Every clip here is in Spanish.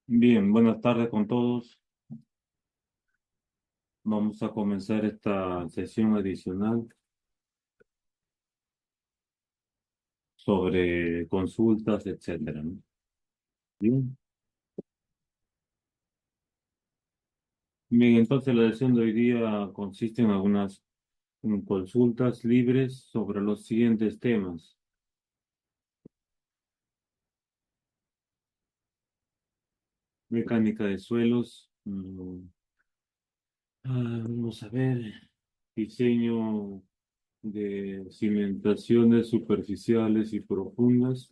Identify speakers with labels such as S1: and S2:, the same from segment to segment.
S1: Bien, buenas tardes con todos. Vamos a comenzar esta sesión adicional sobre consultas, etcétera, ¿no? Bien. Bien, entonces la sesión de hoy día consiste en algunas consultas libres sobre los siguientes temas. Mecánica de suelos, vamos a ver, diseño de cimentaciones superficiales y profundas.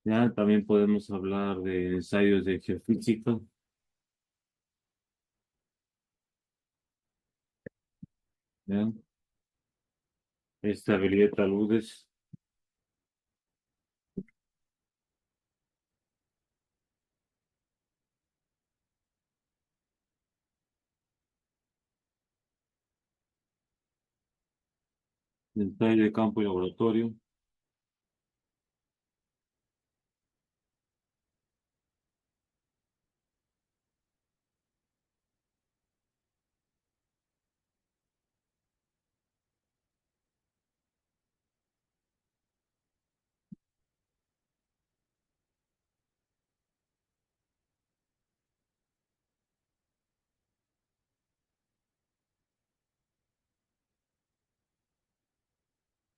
S1: Ya, también podemos hablar de ensayos de geofísica. ¿Ya? Estabilidad de taludes, ensayo de campo y laboratorio,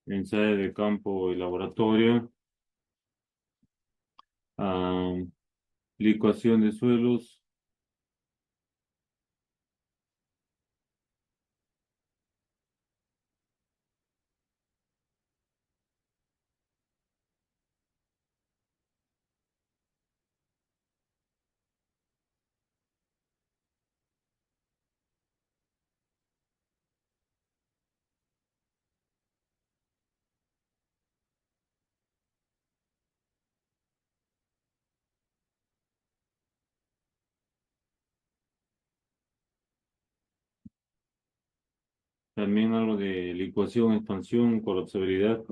S1: ensayo de campo y laboratorio, ah, licuación de suelos, también algo de licuación, expansión, colapsabilidad.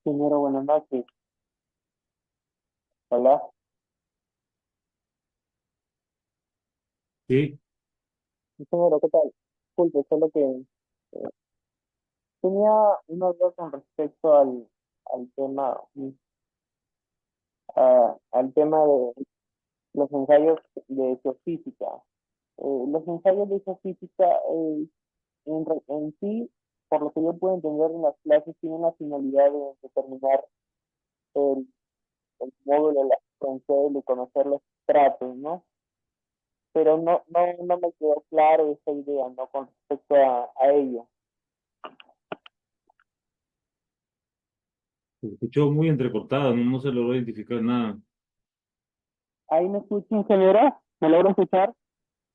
S2: Primero, buenas noches. Hola.
S1: Sí,
S2: Ingeniero, ¿qué tal? Disculpe, solo que tenía una duda con respecto al tema, al tema de los ensayos de geofísica. Los ensayos de geofísica, en sí, por lo que yo puedo entender en las clases, tienen la finalidad de determinar el, el módulo de la suelo y conocer los estratos, ¿no? Pero no me quedó claro esa idea, ¿no? Con respecto a ello.
S1: se escuchó muy entrecortado, no, no se logró identificar nada.
S2: Ahí me escucha, ingeniero, ¿me logro escuchar?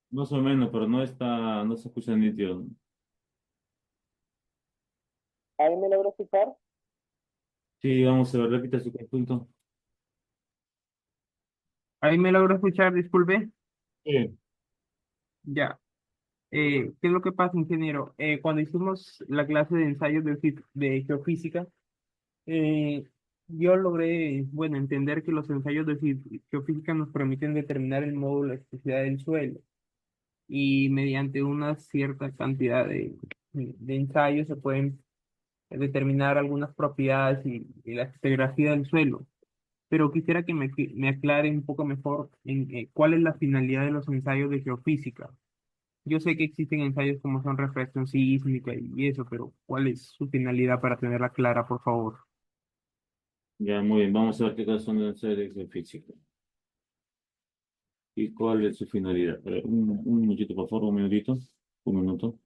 S1: Más o menos, pero no está, no se escucha nítido.
S2: Ahí me logro escuchar.
S1: Sí, vamos a ver, repita su conjunto.
S2: Ahí me logro escuchar, disculpe.
S1: Sí.
S2: Ya. ¿Qué es lo que pasa, ingeniero? Cuando hicimos la clase de ensayos de geofísica, eh, yo logré, bueno, entender que los ensayos de geofísica nos permiten determinar el módulo de elasticidad del suelo y mediante una cierta cantidad de ensayos se pueden determinar algunas propiedades y la estratigrafía del suelo. Pero quisiera que me aclare un poco mejor en cuál es la finalidad de los ensayos de geofísica. Yo sé que existen ensayos como son refracción sísmica y eso, pero ¿cuál es su finalidad para tenerla clara, por favor?
S1: Ya, muy bien, vamos a ver qué tal son las series de física y cuál es su finalidad. Un minutito, por favor, un minutito, un minuto.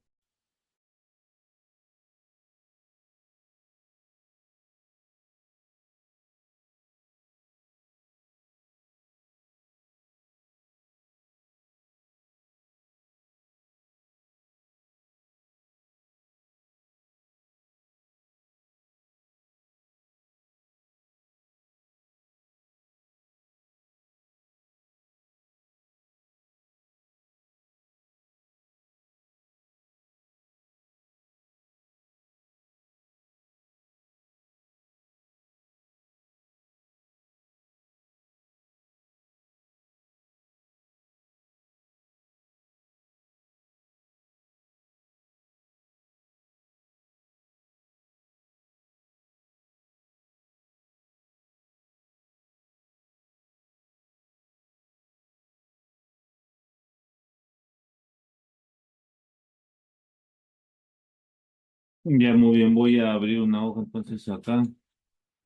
S1: Ya, muy bien, voy a abrir una hoja entonces acá,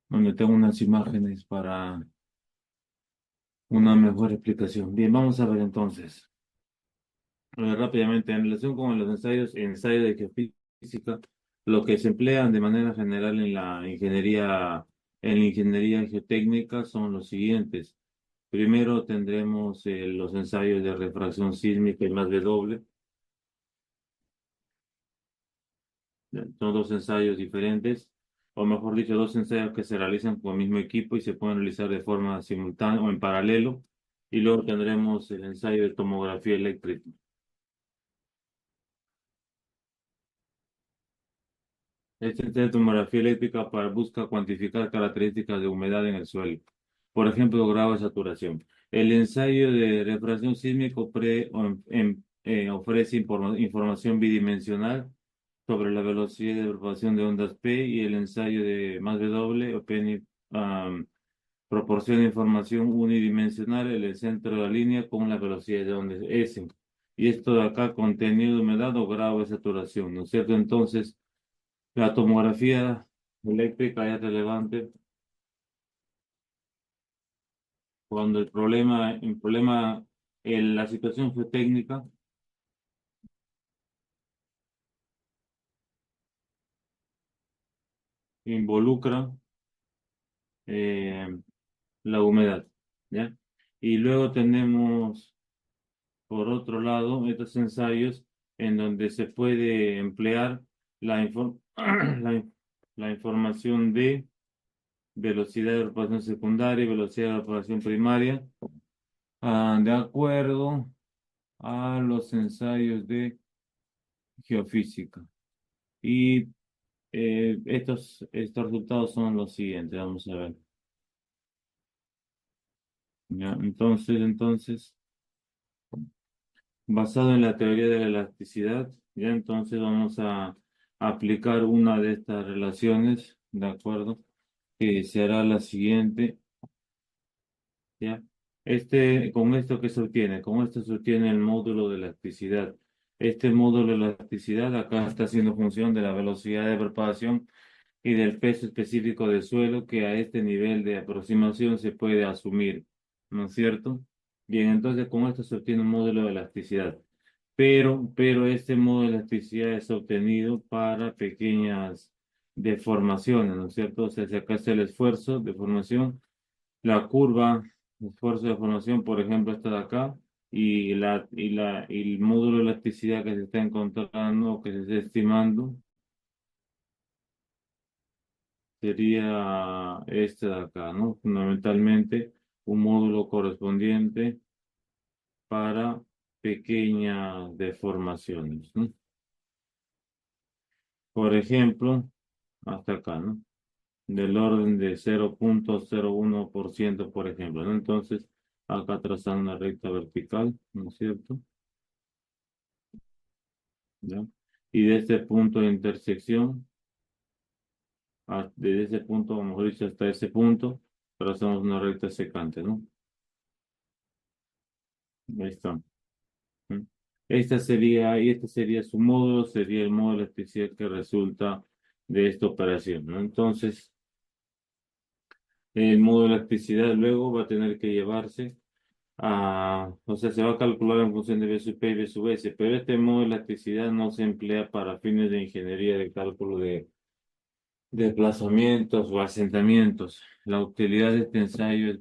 S1: donde tengo unas imágenes para una mejor explicación. Bien, vamos a ver entonces. Rápidamente, en relación con los ensayos de geofísica, lo que se emplean de manera general en la ingeniería geotécnica son los siguientes. Primero tendremos los ensayos de refracción sísmica y más W. Son dos ensayos diferentes, o mejor dicho, dos ensayos que se realizan con el mismo equipo y se pueden realizar de forma simultánea o en paralelo. Y luego tendremos el ensayo de tomografía eléctrica. Este ensayo de tomografía eléctrica busca cuantificar características de humedad en el suelo. Por ejemplo, grado de saturación. El ensayo de refracción sísmica ofrece información bidimensional sobre la velocidad de propagación de ondas P, y el ensayo de más W o PN, proporciona información unidimensional en el centro de la línea con la velocidad de ondas S. Y esto de acá, contenido de humedad o grado de saturación, ¿no es cierto? Entonces, la tomografía eléctrica es relevante cuando en la situación geotécnica involucra eh, la humedad, ¿ya? Y luego tenemos, por otro lado, estos ensayos en donde se puede emplear la información de velocidad de propagación secundaria y velocidad de propagación primaria, de acuerdo a los ensayos de geofísica. Y estos resultados son los siguientes, vamos a ver. ¿Ya? Entonces, basado en la teoría de la elasticidad, ya entonces vamos a aplicar una de estas relaciones, ¿de acuerdo? Que será la siguiente, ¿ya? Con esto que se obtiene, con esto se obtiene el módulo de elasticidad. Este módulo de elasticidad acá está haciendo función de la velocidad de propagación y del peso específico del suelo, que a este nivel de aproximación se puede asumir, ¿no es cierto? Bien, entonces con esto se obtiene un módulo de elasticidad, pero este módulo de elasticidad es obtenido para pequeñas deformaciones, ¿no es cierto? O sea, si acá está el esfuerzo de formación, la curva de esfuerzo de formación, por ejemplo, está de acá, y el módulo de elasticidad que se está encontrando o que se está estimando sería este de acá, ¿no? Fundamentalmente un módulo correspondiente para pequeñas deformaciones, ¿no? Por ejemplo, hasta acá, ¿no? Del orden de 0,01%, por ejemplo, ¿no? Entonces, acá trazando una recta vertical, ¿no es cierto? ¿Ya? Y de este punto de intersección, desde ese punto, vamos a decir, hasta ese punto, trazamos una recta secante, ¿no? Ahí está. ¿Mm? Este sería su módulo, sería el módulo especial que resulta de esta operación, ¿no? Entonces, el módulo de elasticidad luego va a tener que llevarse o sea, se va a calcular en función de B sub P y B sub S, pero este módulo de elasticidad no se emplea para fines de ingeniería de cálculo de desplazamientos o asentamientos. La utilidad de este ensayo es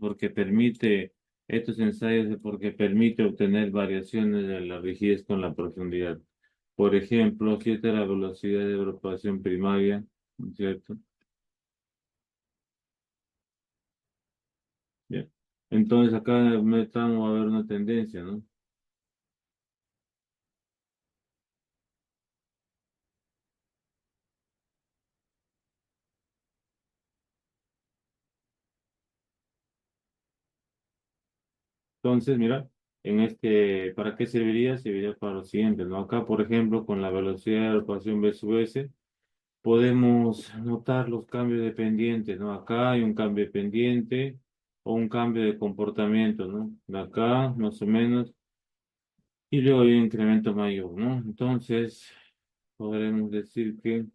S1: estos ensayos es porque permite obtener variaciones de la rigidez con la profundidad. Por ejemplo, si esta es la velocidad de propagación primaria, ¿no es cierto? Bien. Entonces acá estamos a ver una tendencia, ¿no? Entonces, mira, ¿para qué serviría? Serviría para lo siguiente, ¿no? Acá, por ejemplo, con la velocidad de rotación V sub S, podemos notar los cambios de pendiente, ¿no? Acá hay un cambio de pendiente o un cambio de comportamiento, ¿no? De acá, más o menos, y luego hay un incremento mayor, ¿no? Entonces, podremos decir que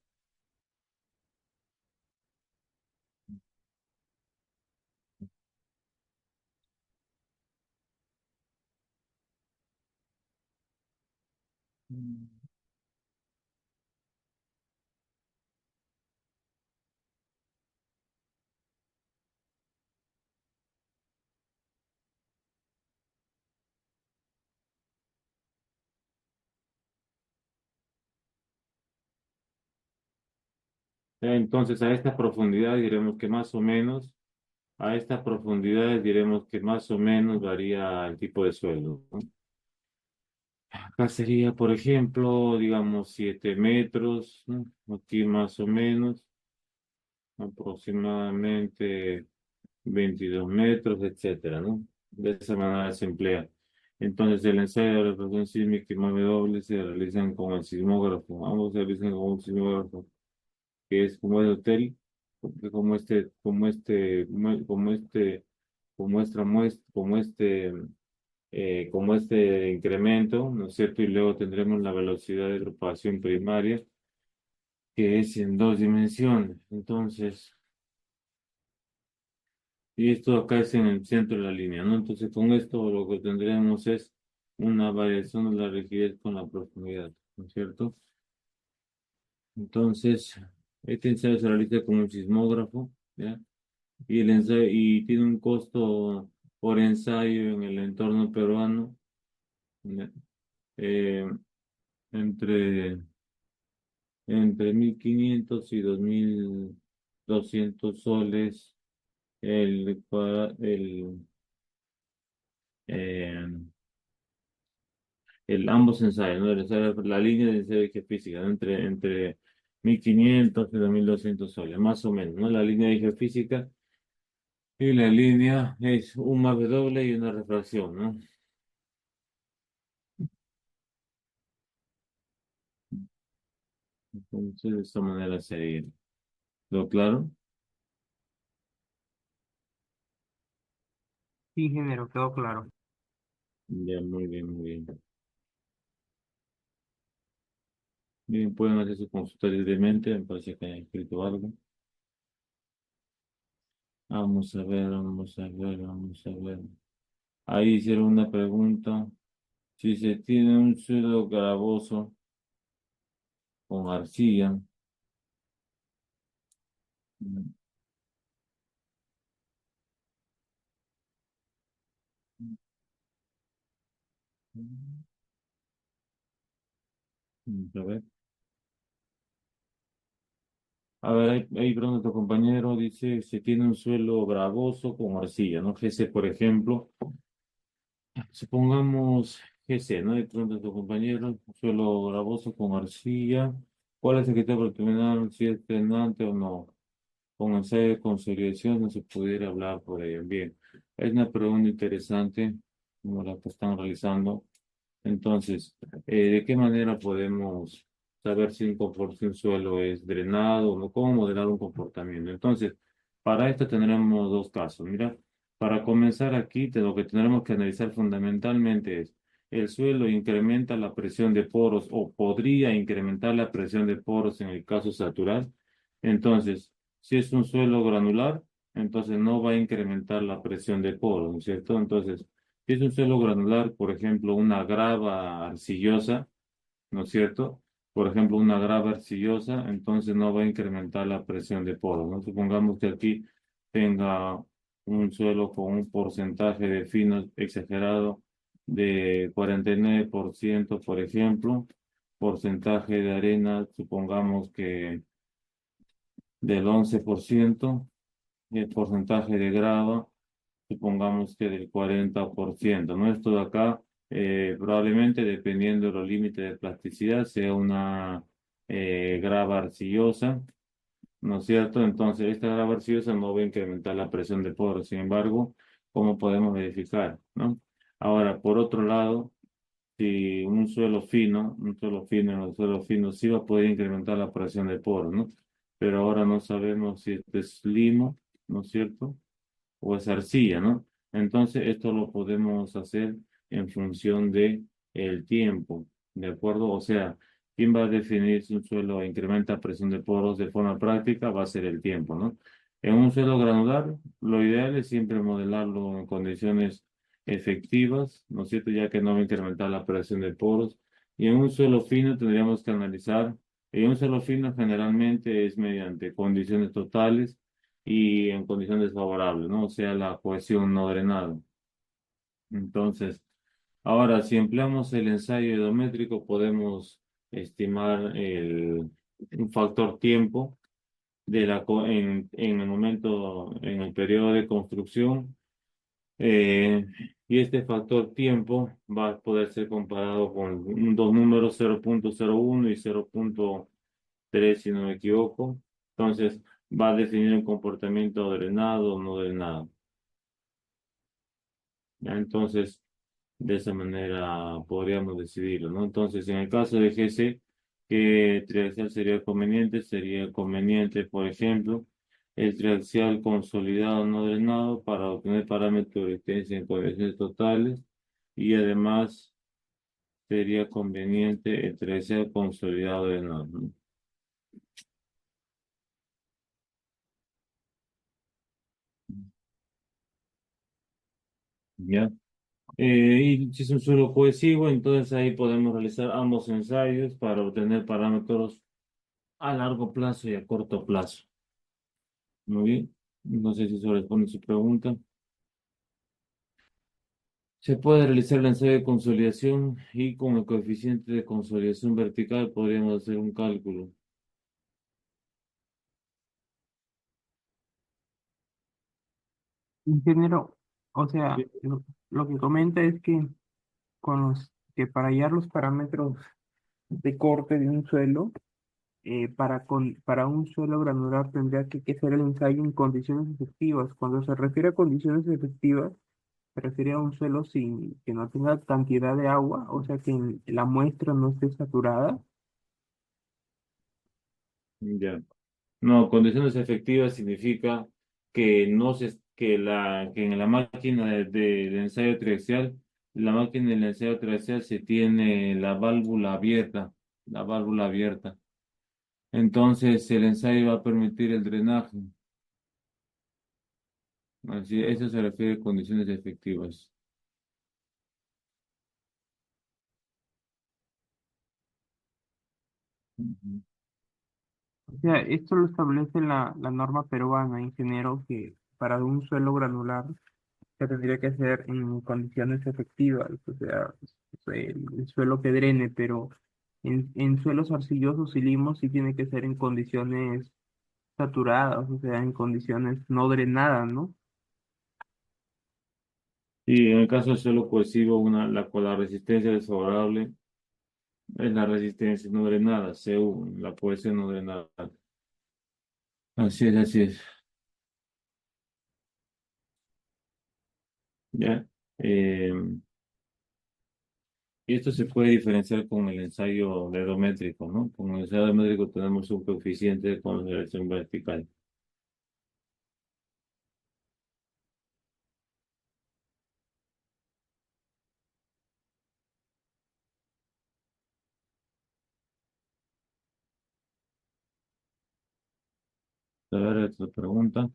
S1: Entonces, a esta profundidad diremos que más o menos, a esta profundidad diremos que más o menos varía el tipo de suelo, ¿no? Acá sería, por ejemplo, digamos 7 metros, ¿no? Aquí más o menos, aproximadamente 22 metros, etcétera, ¿no? De esa manera se emplea. Entonces, el ensayo de reflexión sísmica y mueve doble se realizan con el sismógrafo. Ambos se realizan con un sismógrafo que es como el hotel, como este incremento, ¿no es cierto? Y luego tendremos la velocidad de propagación primaria, que es en dos dimensiones. Entonces, y esto acá es en el centro de la línea, ¿no? Entonces, con esto lo que tendremos es una variación de la rigidez con la profundidad, ¿no es cierto? Entonces, este ensayo se realiza con un sismógrafo, ¿ya? Y el ensayo, y tiene un costo por ensayo en el entorno peruano, ¿ya? Eh, entre, entre 1.500 y 2.200 soles el, eh, ambos ensayos, ¿no? La línea de ensayo de geofísica, ¿no? Entre 1.500 y 2.200 soles, más o menos, ¿no? La línea de geofísica y la línea es un más W y una refracción, ¿no? Entonces, de esta manera sería. ¿Lo claro?
S2: Sí, ingeniero, quedó claro.
S1: Ya, muy bien, muy bien. Bien, pueden hacer su consulta libremente, me parece que han escrito algo. Vamos a ver, vamos a ver, vamos a ver. Ahí hicieron una pregunta. Si se tiene un suelo gravoso con arcilla, mm, a ver. A ver, ahí pregunta tu compañero, dice, si tiene un suelo gravoso con arcilla, ¿no? GC, por ejemplo. Supongamos GC, ¿no? Ahí pregunta tu compañero, suelo gravoso con arcilla. ¿Cuál es el criterio para determinar si es drenante o no? Con ensayo de consolidación no se pudiera hablar por ello. Bien, es una pregunta interesante como la que están realizando. Entonces, ¿de qué manera podemos saber si un suelo es drenado o no? ¿Cómo modelar un comportamiento? Entonces, para esto tendremos dos casos. Mira, para comenzar aquí, lo que tendremos que analizar fundamentalmente es, ¿el suelo incrementa la presión de poros o podría incrementar la presión de poros en el caso satural? Entonces, si es un suelo granular, entonces no va a incrementar la presión de poros, ¿no es cierto? Entonces, si es un suelo granular, por ejemplo, una grava arcillosa, ¿no es cierto? Por ejemplo, una grava arcillosa, entonces no va a incrementar la presión de poros, ¿no? Supongamos que aquí tenga un suelo con un porcentaje de fino exagerado de 49%, por ejemplo, porcentaje de arena, supongamos que del 11%, y el porcentaje de grava supongamos que del 40%, ¿no? Esto de acá, probablemente dependiendo de los límites de plasticidad, sea una grava arcillosa, ¿no es cierto? Entonces, esta grava arcillosa no va a incrementar la presión de poros, sin embargo, ¿cómo podemos verificar, no? Ahora, por otro lado, si un suelo fino sí va a poder incrementar la presión de poros, ¿no? Pero ahora no sabemos si este es limo, ¿no es cierto? O es arcilla, ¿no? Entonces, esto lo podemos hacer en función de el tiempo, ¿de acuerdo? O sea, ¿quién va a definir si un suelo incrementa presión de poros de forma práctica? Va a ser el tiempo, ¿no? En un suelo granular, lo ideal es siempre modelarlo en condiciones efectivas, ¿no es cierto? Ya que no va a incrementar la presión de poros. Y en un suelo fino tendríamos que analizar, en un suelo fino generalmente es mediante condiciones totales y en condiciones favorables, ¿no? O sea, la cohesión no drenada. Entonces, ahora, si empleamos el ensayo edométrico, podemos estimar un factor tiempo en el momento, en el periodo de construcción. Y este factor tiempo va a poder ser comparado con dos números 0,01 y 0,3 si no me equivoco. Entonces, va a definir el comportamiento drenado o no drenado. ¿Ya? Entonces, de esa manera podríamos decidirlo, ¿no? Entonces, en el caso de GC, ¿qué triaxial sería conveniente, por ejemplo, el triaxial consolidado no drenado para obtener parámetros de resistencia en condiciones totales y además sería conveniente el triaxial consolidado drenado, ¿no? ¿Ya? Y si es un suelo cohesivo, entonces ahí podemos realizar ambos ensayos para obtener parámetros a largo plazo y a corto plazo. Muy bien. No sé si eso responde su pregunta. Se puede realizar el ensayo de consolidación y con el coeficiente de consolidación vertical podríamos hacer un cálculo.
S2: Ingeniero, o
S1: Sí.
S2: sea, lo que comenta es que que para hallar los parámetros de corte de un suelo, para un suelo granular tendría que hacer el ensayo en condiciones efectivas. Cuando se refiere a condiciones efectivas, se refiere a un suelo sin que no tenga cantidad de agua, o sea que la muestra no esté saturada.
S1: Ya. No, condiciones efectivas significa que no se, que en la máquina de ensayo triaxial, la máquina del ensayo triaxial se tiene la válvula abierta. Entonces el ensayo va a permitir el drenaje. Así, eso se refiere a condiciones efectivas. Ujú.
S2: O sea, esto lo establece la norma peruana, ingeniero, que para un suelo granular se tendría que hacer en condiciones efectivas, o sea, el suelo que drene, pero en suelos arcillosos y limos sí tiene que ser en condiciones saturadas, o sea, en condiciones no drenadas, ¿no?
S1: Y en el caso del suelo cohesivo, con la resistencia desfavorable es la resistencia no drenada, CU, la cohesión no drenada. Así es, así es. ¿Ya? Eh, y esto se puede diferenciar con el ensayo dedométrico, ¿no? Con el ensayo dedométrico tenemos un coeficiente de conservación vertical. A ver, otra pregunta.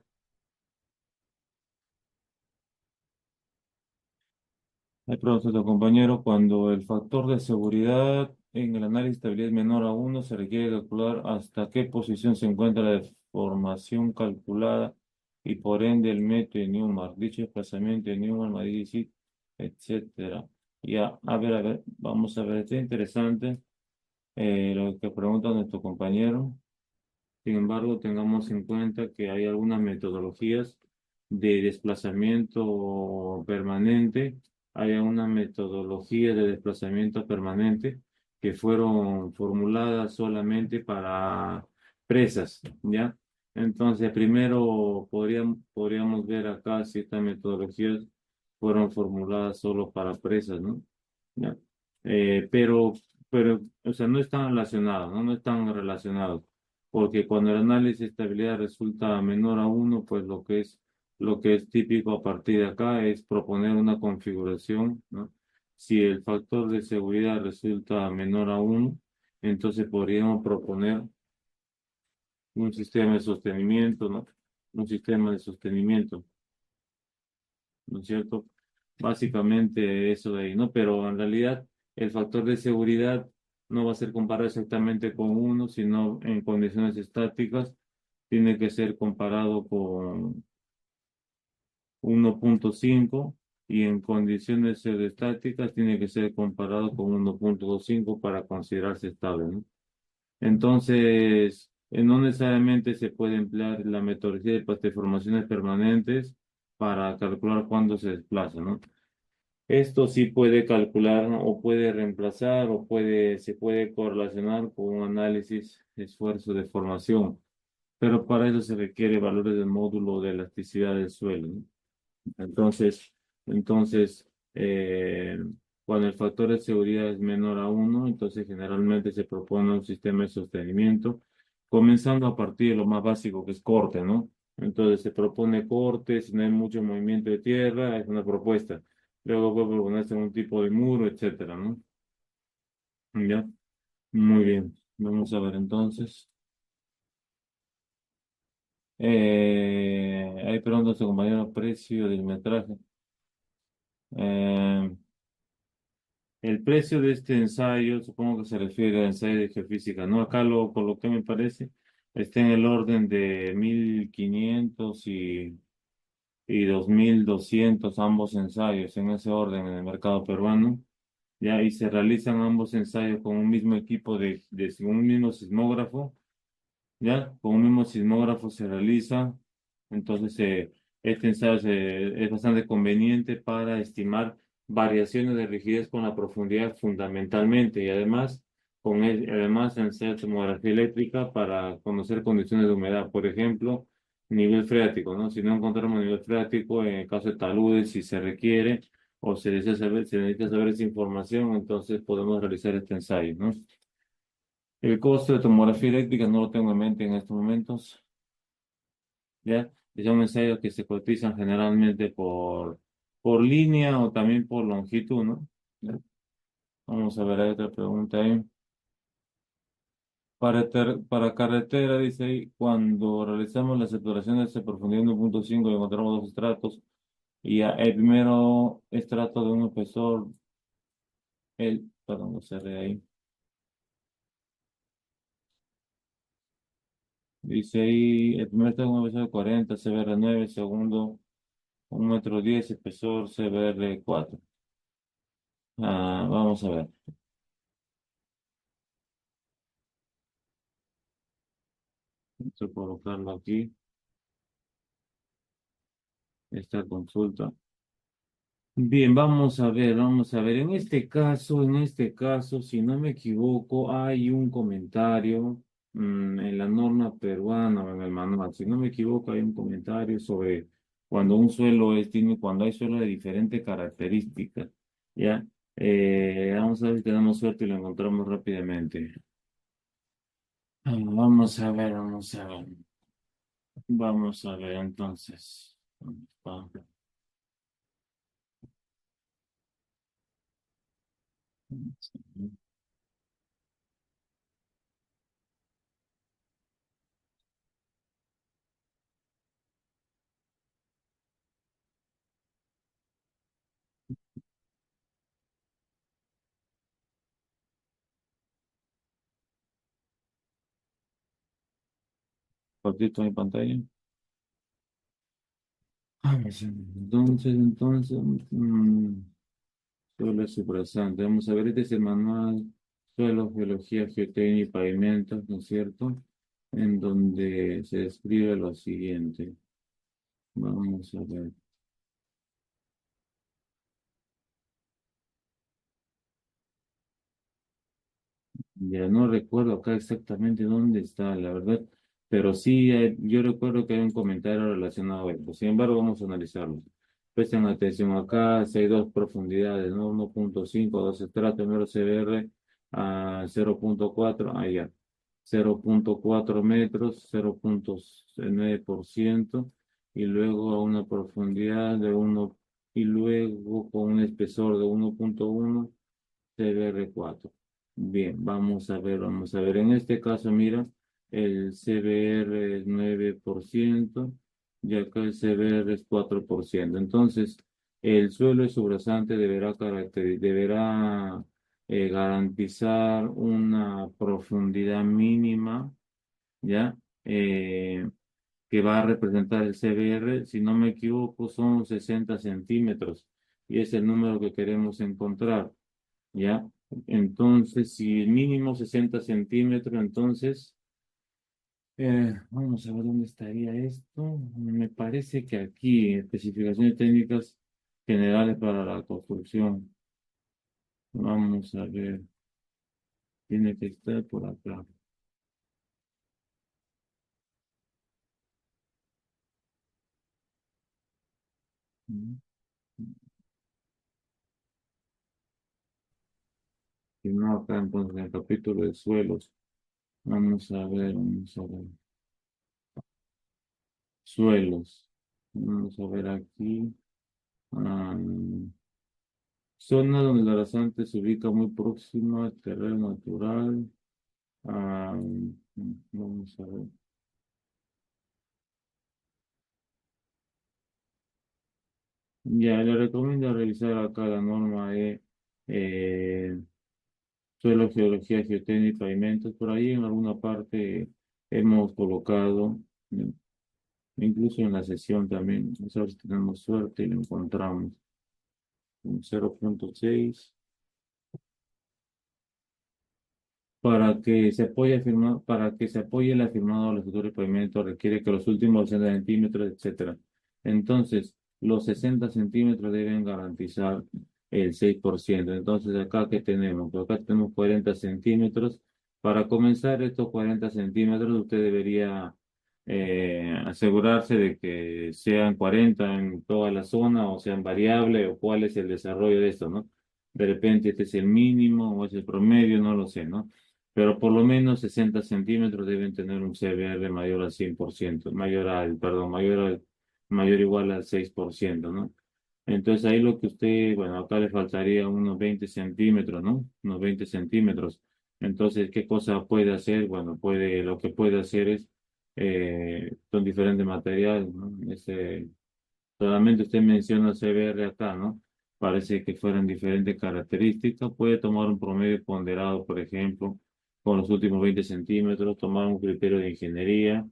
S1: Hay profesor compañero, cuando el factor de seguridad en el análisis de estabilidad es menor a uno, se requiere calcular hasta qué posición se encuentra la deformación calculada y por ende el método de Newmark, dicho desplazamiento de Newmark, Madrid, etcétera. Ya, a ver, vamos a ver, está interesante lo que pregunta nuestro compañero. Sin embargo, tengamos en cuenta que hay algunas metodologías de desplazamiento permanente, hay algunas metodologías de desplazamiento permanente que fueron formuladas solamente para presas, ¿ya? Entonces, primero podríamos ver acá si estas metodologías fueron formuladas solo para presas, ¿no? ¿Ya? Eh, pero, o sea, no están relacionados, ¿no? No están relacionados porque cuando el análisis de estabilidad resulta menor a uno, pues lo que es típico a partir de acá es proponer una configuración, ¿no? Si el factor de seguridad resulta menor a uno, entonces podríamos proponer un sistema de sostenimiento, ¿no? Un sistema de sostenimiento, ¿no es cierto? Básicamente eso de ahí, ¿no? Pero en realidad el factor de seguridad no va a ser comparado exactamente con uno, sino en condiciones estáticas tiene que ser comparado con 1.5 y en condiciones pseudoestáticas tiene que ser comparado con 1.25 para considerarse estable, ¿no? Entonces, no necesariamente se puede emplear la metodología de formaciones permanentes para calcular cuándo se desplaza, ¿no? Esto sí puede calcular, ¿no? O puede reemplazar o se puede correlacionar con un análisis de esfuerzo de formación, pero para eso se requiere valores del módulo de elasticidad del suelo, ¿no? Entonces, entonces cuando el factor de seguridad es menor a uno, entonces generalmente se propone un sistema de sostenimiento, comenzando a partir de lo más básico que es corte, ¿no? Entonces se propone corte, si no hay mucho movimiento de tierra, es una propuesta. Luego puede proponerse un tipo de muro, etcétera, ¿no? ¿Ya? Muy bien. Vamos a ver entonces. Hay preguntas de compañero precio del metraje. Eh, El precio de este ensayo, supongo que se refiere al ensayo de geofísica, ¿no? Acá lo coloqué, me parece, está en el orden de 1.500 y 2.200 ambos ensayos, en ese orden en el mercado peruano, ya, y se realizan ambos ensayos con un mismo equipo de un mismo sismógrafo, ya, con un mismo sismógrafo se realiza, entonces este ensayo es bastante conveniente para estimar variaciones de rigidez con la profundidad fundamentalmente y además además hacer tomografía eléctrica para conocer condiciones de humedad, por ejemplo, nivel freático, ¿no? Si no encontramos nivel freático, en el caso de taludes, si se requiere o se necesita saber esa información, entonces podemos realizar este ensayo, ¿no? El costo de tomografía eléctrica no lo tengo en mente en estos momentos, ¿ya? Son ensayos que se cotizan generalmente por línea o también por longitud, ¿no? ¿Ya? Vamos a ver, hay otra pregunta ahí. Para carretera, dice ahí, cuando realizamos las exploraciones de profundidad 1.5 y encontramos dos estratos, y el primero estrato de un espesor, perdón, lo cerré ahí. Dice ahí, el primer estrato de un espesor de 40, CBR9, segundo 1,10 m, espesor CBR4. Vamos a ver. Vamos a colocarlo aquí, esta consulta. Bien, vamos a ver, vamos a ver. En este caso, si no me equivoco, hay un comentario en la norma peruana o en el manual. Si no me equivoco, hay un comentario sobre cuando un suelo cuando hay suelo de diferentes características. ¿Ya? Vamos a ver si tenemos suerte y lo encontramos rápidamente. Vamos a ver, vamos a ver. Vamos a ver entonces. ¿Dónde está? Cortito mi pantalla. Entonces, suelo subrayante. Vamos a ver, este es el manual Suelo, Geología, Geotecnia y Pavimentos, ¿no es cierto? En donde se describe lo siguiente. Vamos a ver. Ya no recuerdo acá exactamente dónde está, la verdad, pero sí, yo recuerdo que hay un comentario relacionado a esto. Sin embargo, vamos a analizarlo. Presten atención acá, si hay dos profundidades, ¿no? 1.5, dos estratos, primero CBR a 0.4, ya, 0.4 metros, 0.9%, y luego a una profundidad de 1, y luego con un espesor de 1.1. CBR4. Bien, vamos a ver, vamos a ver. En este caso, mira, el CBR es 9% y acá el CBR es 4%. Entonces, el suelo es subrasante deberá garantizar una profundidad mínima, ¿ya? Que va a representar el CBR, si no me equivoco, son 60 centímetros y es el número que queremos encontrar, ¿ya? Entonces, si el mínimo 60 centímetros, entonces, vamos a ver dónde estaría esto. Me parece que aquí, especificaciones técnicas generales para la construcción. Vamos a ver, tiene que estar por acá. Si no, acá entonces en el capítulo de suelos. Vamos a ver. Suelos. Vamos a ver aquí. Ah, zona donde la rasante se ubica muy próxima al terreno natural. Ah, vamos a ver. Ya, le recomiendo revisar acá la norma de eh, suelo, geología, geotécnica y pavimentos. Por ahí en alguna parte hemos colocado, eh, incluso en la sesión también, vamos a ver si tenemos suerte y lo encontramos. Un 0,6. Para que se apoye el afirmado del futuro del pavimento requiere que los últimos 60 centímetros, etcétera. Entonces, los 60 centímetros deben garantizar el 6%. Entonces, acá que tenemos, pues acá tenemos 40 centímetros. Para comenzar estos 40 centímetros, usted debería asegurarse de que sean 40 en toda la zona o sean variables o cuál es el desarrollo de esto, ¿no? De repente este es el mínimo o es el promedio, no lo sé, ¿no? Pero por lo menos 60 centímetros deben tener un CBR mayor al 100%, mayor o igual al 6%, ¿no? Entonces ahí lo que usted, bueno, acá le faltaría unos 20 centímetros, ¿no? Unos 20 centímetros. Entonces, ¿qué cosa puede hacer? Bueno, lo que puede hacer es, con diferentes materiales, ¿no? Solamente usted menciona CBR acá, ¿no? Parece que fueran diferentes características. Puede tomar un promedio ponderado, por ejemplo, con los últimos 20 centímetros, tomar un criterio de ingeniería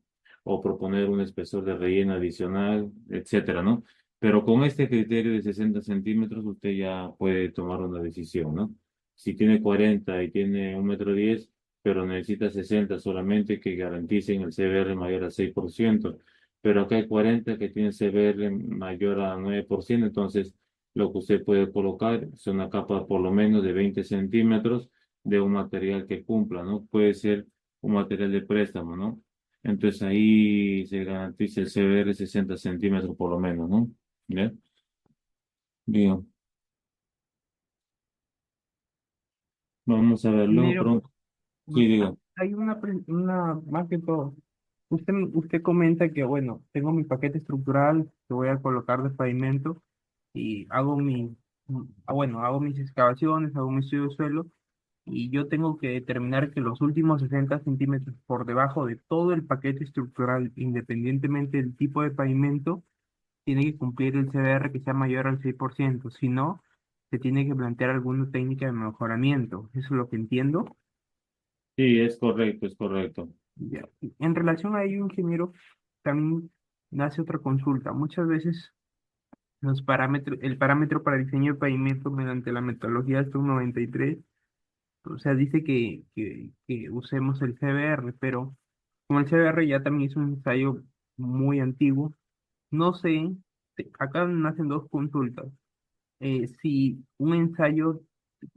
S1: o proponer un espesor de relleno adicional, etcétera, ¿no? Pero con este criterio de 60 centímetros, usted ya puede tomar una decisión, ¿no? Si tiene 40 y tiene 1,10 m, pero necesita 60 solamente que garanticen el CBR mayor al 6%, pero acá hay 40 que tienen CBR mayor a 9%, entonces lo que usted puede colocar es una capa por lo menos de 20 centímetros de un material que cumpla, ¿no? Puede ser un material de préstamo, ¿no? Entonces ahí se garantiza el CBR 60 centímetros por lo menos, ¿no? ¿Ya? Bien, vamos a verlo
S2: Ingeniero,
S1: pronto. Sí, digo.
S2: hay más que todo. Usted comenta que, bueno, tengo mi paquete estructural que voy a colocar de pavimento y hago mis excavaciones, hago mi estudio de suelo y yo tengo que determinar que los últimos 60 centímetros por debajo de todo el paquete estructural, independientemente del tipo de pavimento, tiene que cumplir el CBR que sea mayor al 6%. Si no, se tiene que plantear alguna técnica de mejoramiento. Eso es lo que entiendo.
S1: Sí, es correcto, es correcto.
S2: Ya. En relación a ello, ingeniero, también nace otra consulta. Muchas veces el parámetro para diseño de pavimento mediante la metodología STU 93, o sea, dice que usemos el CBR, pero como el CBR ya también es un ensayo muy antiguo, no sé, acá nacen dos consultas. Si un ensayo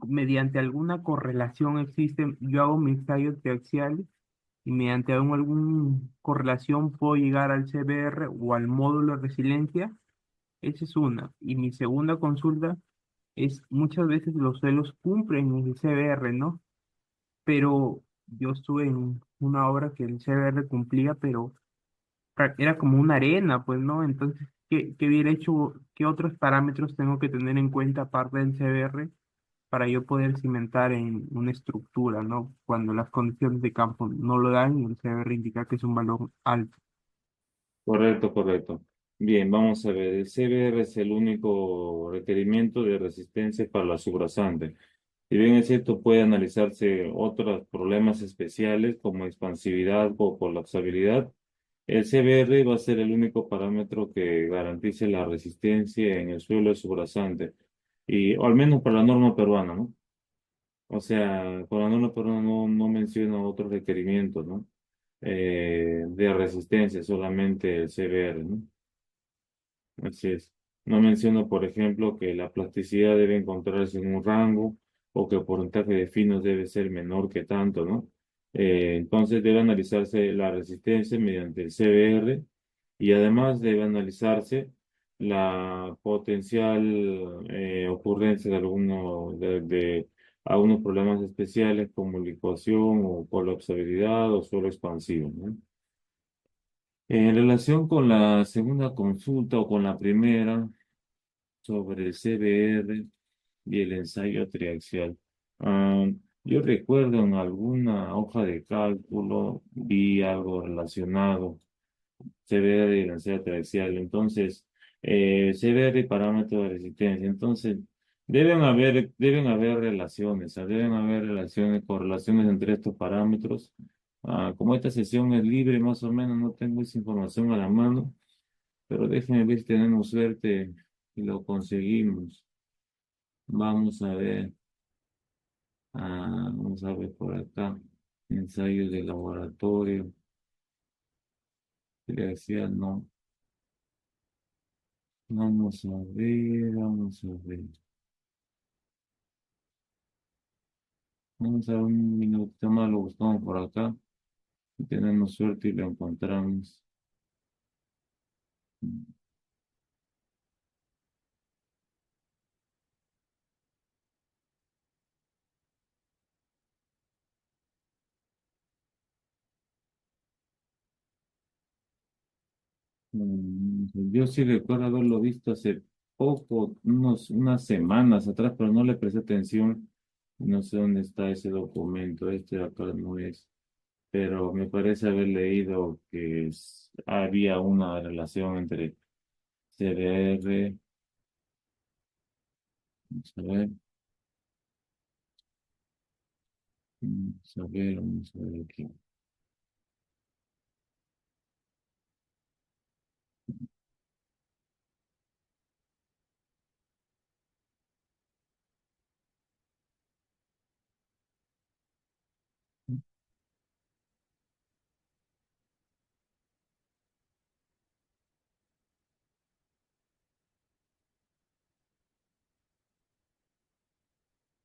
S2: mediante alguna correlación existe, yo hago mi ensayo triaxial y mediante alguna correlación puedo llegar al CBR o al módulo de resiliencia. Esa es una. Y mi segunda consulta es, muchas veces los suelos cumplen el CBR, ¿no? Pero yo estuve en una obra que el CBR cumplía, pero era como una arena, pues, ¿no? Entonces, ¿qué hubiera hecho? ¿Qué otros parámetros tengo que tener en cuenta aparte del CBR para yo poder cimentar en una estructura, ¿no? Cuando las condiciones de campo no lo dan y el CBR indica que es un valor alto.
S1: Correcto, correcto. Bien, vamos a ver. El CBR es el único requerimiento de resistencia para la subrasante. Si bien es cierto, puede analizarse otros problemas especiales como expansividad o colapsabilidad, el CBR va a ser el único parámetro que garantice la resistencia en el suelo subrasante, y, o al menos para la norma peruana, ¿no? O sea, con la norma peruana no menciona otros requerimientos, ¿no? De resistencia, solamente el CBR, ¿no? Así es. No menciono, por ejemplo, que la plasticidad debe encontrarse en un rango o que el porcentaje de finos debe ser menor que tanto, ¿no? Entonces debe analizarse la resistencia mediante el CBR, y además debe analizarse la potencial ocurrencia de algunos problemas especiales como licuación o colapsabilidad o suelo expansivo, ¿no? En relación con la segunda consulta o con la primera, sobre el CBR y el ensayo triaxial. Ah, yo recuerdo en alguna hoja de cálculo vi algo relacionado, CBR y el ensayo triaxial. Entonces, CBR y parámetro de resistencia. Entonces, deben haber relaciones, deben haber relaciones, correlaciones entre estos parámetros. Como esta sesión es libre, más o menos, no tengo esa información a la mano, pero déjenme ver si tenemos suerte y lo conseguimos. Vamos a ver, vamos a ver por acá, ensayos de laboratorio, le decía no. Vamos a ver, vamos a ver un minutito más, lo buscamos por acá, si tenemos suerte y lo encontramos. Yo sí recuerdo haberlo visto hace poco, unas semanas atrás, pero no le presté atención. No sé dónde está ese documento, este de acá no es. Pero me parece haber leído que había una relación entre CDR, vamos a ver, vamos a ver aquí.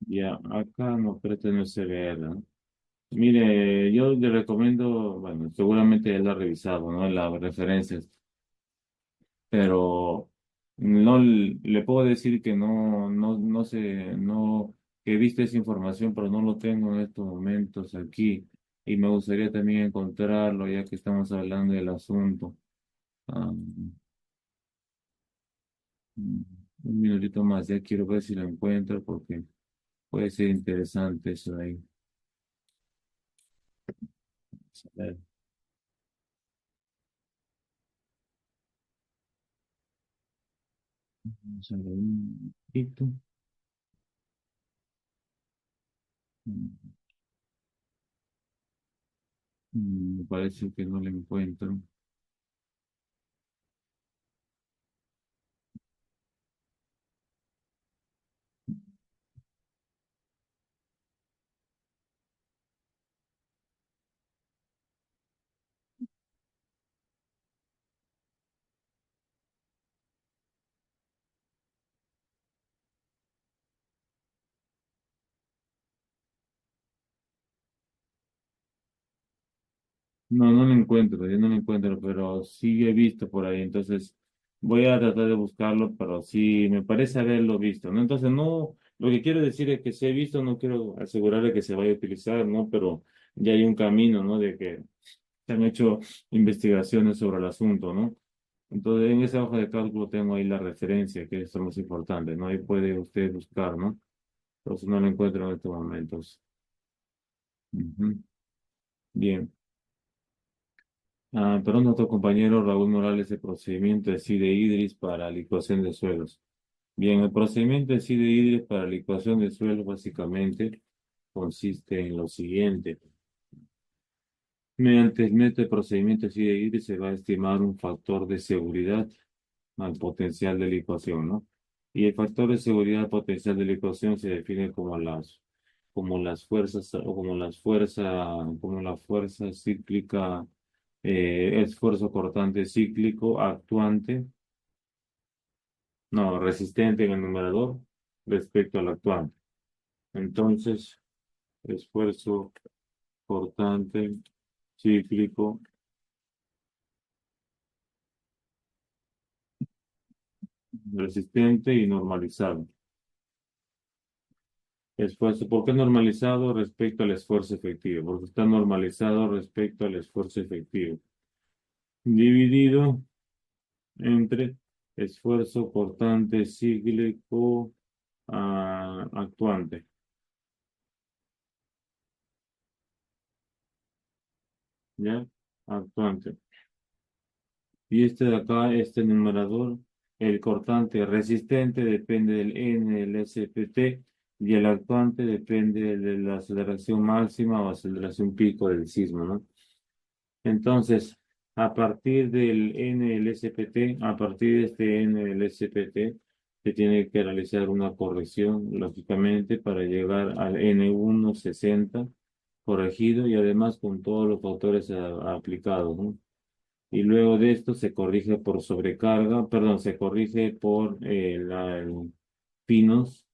S1: Ya, acá no, pero este no es CBR, ¿no? Mire, yo le recomiendo, bueno, seguramente él lo ha revisado, ¿no? Las referencias, pero no le puedo decir que no sé, no, que he visto esa información, pero no lo tengo en estos momentos aquí, y me gustaría también encontrarlo, ya que estamos hablando del asunto. Ah, mm, un minutito más, ya quiero ver si lo encuentro porque puede ser interesante eso ahí. Vamos a ver, vamos a ver un poquito. Mm, Me parece que no lo encuentro. No lo encuentro, yo no lo encuentro, pero sí he visto por ahí, entonces voy a tratar de buscarlo, pero sí me parece haberlo visto, ¿no? Entonces no, lo que quiero decir es que si he visto, no quiero asegurar de que se vaya a utilizar, ¿no? Pero ya hay un camino, ¿no? De que se han hecho investigaciones sobre el asunto, ¿no? Entonces en esa hoja de cálculo tengo ahí la referencia, que es lo más importante, ¿no? Ahí puede usted buscar, ¿no? Entonces no lo encuentro en estos momentos. Ujú. Bien. Pero nuestro compañero Raúl Morales, el procedimiento de CIDE Idris para licuación de suelos. Bien, el procedimiento de Sidre para la ecuación de suelo básicamente consiste en lo siguiente. Mediante el método de procedimiento de Sidre se va a estimar un factor de seguridad al potencial de la ecuación, ¿no? Y el factor de seguridad potencial de la ecuación se define como las fuerzas, o como la fuerza cíclica, esfuerzo cortante cíclico actuante, no, resistente en el numerador respecto al actuante. Entonces, esfuerzo cortante cíclico resistente y normalizado. Esfuerzo, ¿por qué normalizado respecto al esfuerzo efectivo? Porque está normalizado respecto al esfuerzo efectivo. Dividido entre esfuerzo cortante cíclico actuante. ¿Ya? Actuante. Y este de acá, este numerador, el cortante resistente depende del N del SPT y el actuante depende de la aceleración máxima o aceleración pico del sismo, ¿no? Entonces, a partir del NLSPT, a partir de este NLSPT, se tiene que realizar una corrección, lógicamente, para llegar al N160 corregido y además con todos los factores aplicados, ¿no? Y luego de esto se corrige por sobrecarga, perdón, se corrige por el finos,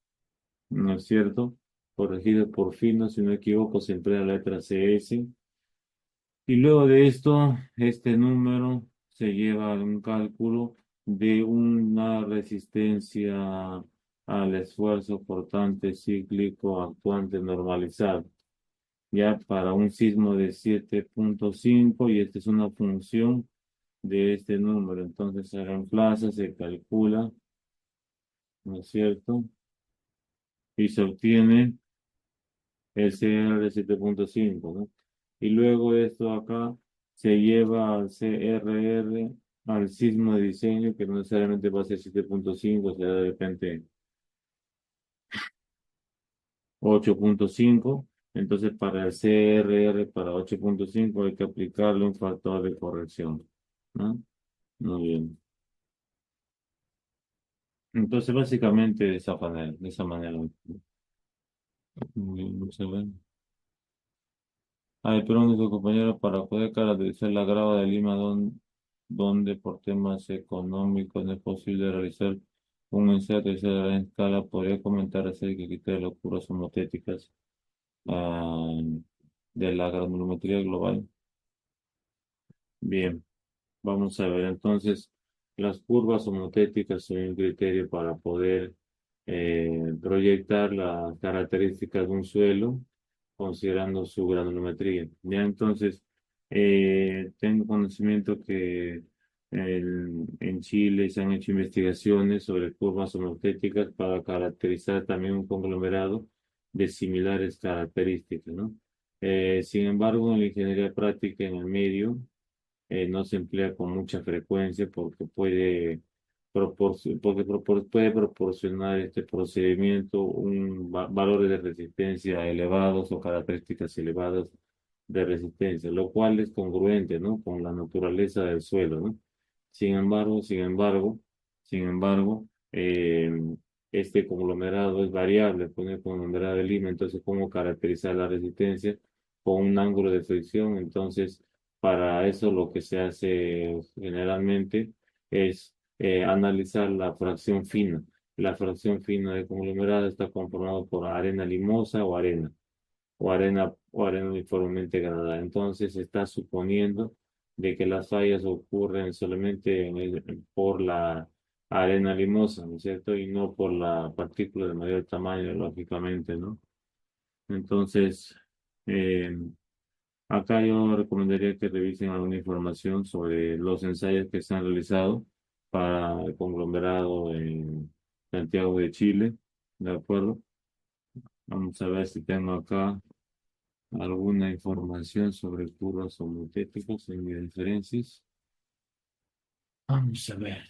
S1: ¿no es cierto? Corregido por finos, si no me equivoco, se emplea la letra CS. Y luego de esto, este número se lleva a un cálculo de una resistencia al esfuerzo cortante cíclico actuante normalizado, ya para un sismo de 7,5 y esta es una función de este número. Entonces se reemplaza, se calcula, ¿no es cierto? Y se obtiene el CR de 7,5, ¿no? Y luego esto acá se lleva al CRR, al sismo de diseño, que no necesariamente va a ser 7,5, será de repente 8,5. Entonces, para el CRR, para 8,5 hay que aplicarle un factor de corrección, ¿no? Muy bien. Entonces, básicamente de esa manera, de esa manera. Muy bien, muchas gracias. Ay, pero nuestro compañero para poder caracterizar la grava de Lima, donde por temas económicos no es posible realizar un ensayo de gran escala, podría comentar acerca de las curvas homotéticas ah, de la granulometría global. Bien, vamos a ver entonces, las curvas homotéticas son un criterio para poder proyectar las características de un suelo considerando su granulometría. Ya entonces, tengo conocimiento que en Chile se han hecho investigaciones sobre curvas homotéticas para caracterizar también un conglomerado de similares características, ¿no? Sin embargo, en la ingeniería práctica en el medio, no se emplea con mucha frecuencia porque puede proporcionar este procedimiento valores de resistencia elevados o características elevadas de resistencia, lo cual es congruente, ¿no? Con la naturaleza del suelo, ¿no? Sin embargo, este conglomerado es variable, pone el conglomerado de Lima, entonces, ¿cómo caracterizar la resistencia? Con un ángulo de fricción, entonces, para eso lo que se hace generalmente es analizar la fracción fina. La fracción fina de conglomerado está conformado por arena limosa o arena uniformemente granulada. Entonces está suponiendo de que las fallas ocurren solamente por la arena limosa, ¿no es cierto? Y no por la partícula de mayor tamaño, lógicamente, ¿no? Entonces, eh, acá yo recomendaría que revisen alguna información sobre los ensayos que se han realizado para el conglomerado en Santiago de Chile, ¿de acuerdo? Vamos a ver si tengo acá alguna información sobre curvas homotéticas en mis referencias. Vamos a ver.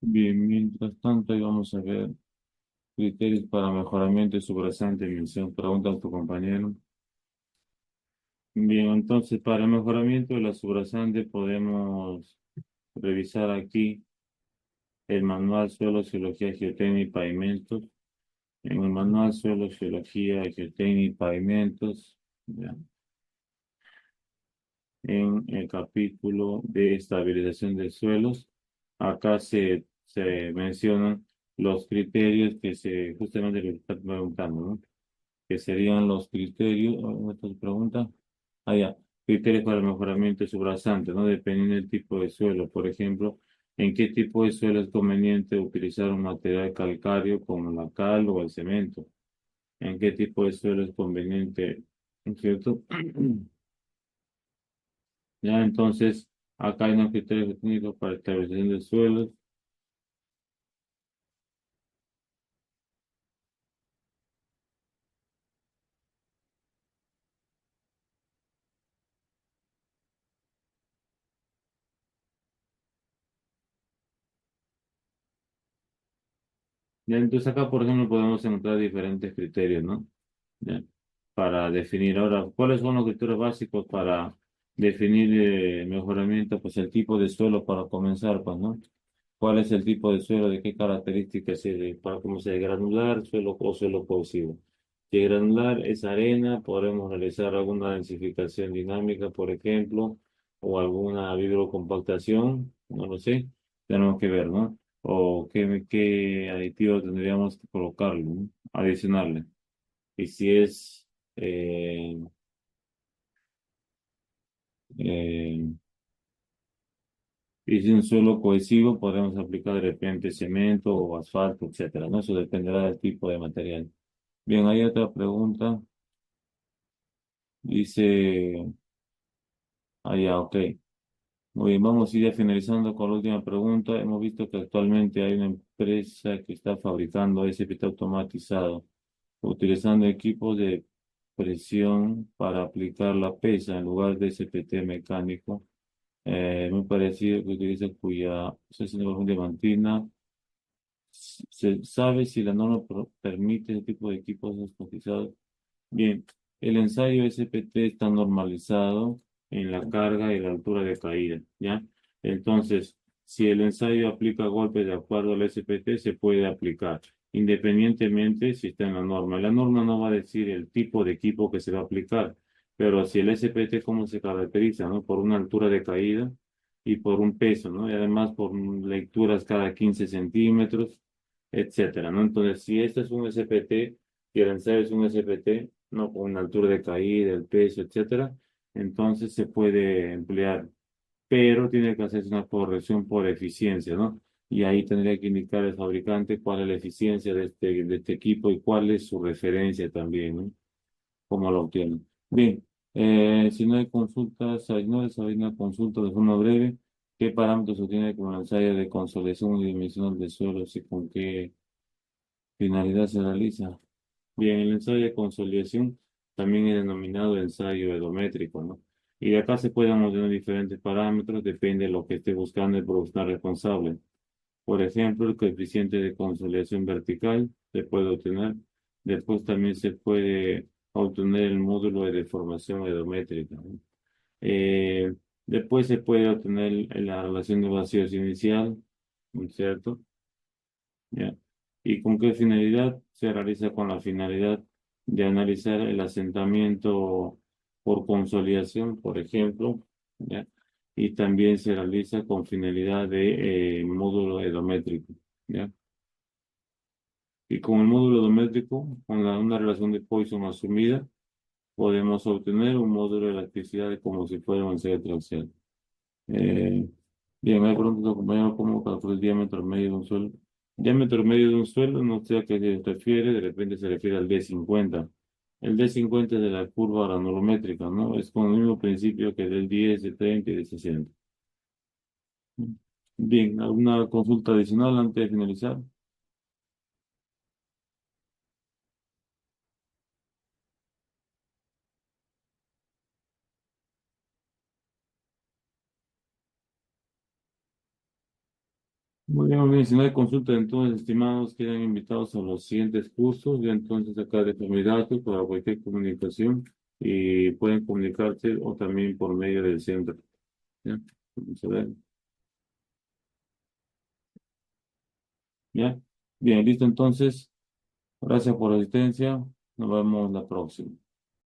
S1: Bien, mientras tanto, ahí vamos a ver criterios para mejoramiento y subrayante mención. Pregunta a tu compañero. Bien, entonces para el mejoramiento de la subrayante podemos revisar aquí el manual Suelo, Geología, Geotecnia y Pavimentos. En el manual Suelo, Geología, Geotecnia y Pavimentos, ya, en el capítulo de estabilización de suelos, acá se mencionan los criterios que se, justamente lo que está preguntando, ¿no? Que serían los criterios, ¿esta es pregunta? Ah, ya, criterios para el mejoramiento subrasante, ¿no? Dependiendo del tipo de suelo. Por ejemplo, ¿en qué tipo de suelo es conveniente utilizar un material calcáreo como la cal o el cemento? ¿En qué tipo de suelo es conveniente, ¿no es cierto? Ya, entonces, acá hay unos criterios técnicos para establecimiento de suelos. Ya, entonces acá, por ejemplo, podemos encontrar diferentes criterios, ¿no? Ya, para definir ahora, ¿cuáles son los criterios básicos para definir mejoramiento? Pues el tipo de suelo para comenzar, pues, ¿no? ¿Cuál es el tipo de suelo? ¿De qué características? Para comenzar, granular, suelo o suelo corrosivo. Si granular es arena, podremos realizar alguna densificación dinámica, por ejemplo, o alguna vibrocompactación, no lo sé, tenemos que ver, ¿no? O qué aditivo tendríamos que colocarle, ¿no? Adicionarle. Y si es eh, eh, y si es un suelo cohesivo, podemos aplicar de repente cemento o asfalto, etcétera, ¿no? Eso dependerá del tipo de material. Bien, hay otra pregunta. Dice, ya, ok. Muy bien, vamos a ir ya finalizando con la última pregunta. Hemos visto que actualmente hay una empresa que está fabricando SPT automatizado, utilizando equipos de presión para aplicar la pesa en lugar de SPT mecánico. Muy parecido que utiliza cuya 60% de mantina. ¿Se sabe si la norma permite ese tipo de equipos automatizados? Bien, el ensayo SPT está normalizado en la carga y la altura de caída, ¿ya? Entonces, si el ensayo aplica golpes de acuerdo al SPT, se puede aplicar, independientemente si está en la norma. La norma no va a decir el tipo de equipo que se va a aplicar, pero si el SPT, ¿cómo se caracteriza, no? Por una altura de caída y por un peso, ¿no? Y además por lecturas cada 15 centímetros, etcétera, ¿no? Entonces, si este es un SPT y el ensayo es un SPT, no con una altura de caída, el peso, etcétera, entonces se puede emplear, pero tiene que hacerse una corrección por eficiencia, ¿no? Y ahí tendría que indicar el fabricante cuál es la eficiencia de este equipo y cuál es su referencia también, ¿no? Cómo lo obtienen. Bien, si no hay consultas, si no es una consulta de forma breve, ¿qué parámetros se tiene con el ensayo de consolidación y dimensión de suelos y con qué finalidad se realiza? Bien, el ensayo de consolidación también es denominado ensayo edométrico, ¿no? Y de acá se pueden obtener diferentes parámetros, depende de lo que esté buscando el profesional responsable. Por ejemplo, el coeficiente de consolidación vertical se puede obtener. Después también se puede obtener el módulo de deformación edométrica, ¿no? Eh, Después se puede obtener la relación de vacíos inicial, ¿no es cierto? ¿Ya? ¿Y con qué finalidad? Se realiza con la finalidad de analizar el asentamiento por consolidación, por ejemplo, ¿ya? Y también se realiza con finalidad de módulo edométrico, ¿ya? Y con el módulo edométrico, con una relación de Poisson asumida, podemos obtener un módulo de elasticidad como si fuera un ensayo traxial. Eh, Bien, me pregunta tu compañero cómo calcula el diámetro medio de un suelo. Diámetro medio de un suelo, no sé a qué se refiere, de repente se refiere al D50. El D50 es de la curva granulométrica, ¿no? Es con el mismo principio que del 10, de 30 y de 60. Bien, ¿alguna consulta adicional antes de finalizar? Muy bien, si no hay consulta, entonces, estimados, quedan invitados a los siguientes cursos. Y entonces acá dejo mi dato para cualquier comunicación y pueden comunicarse o también por medio del centro. ¿Ya? Vamos a ver. ¿Ya? Bien, listo, entonces, gracias por la asistencia. Nos vemos la próxima.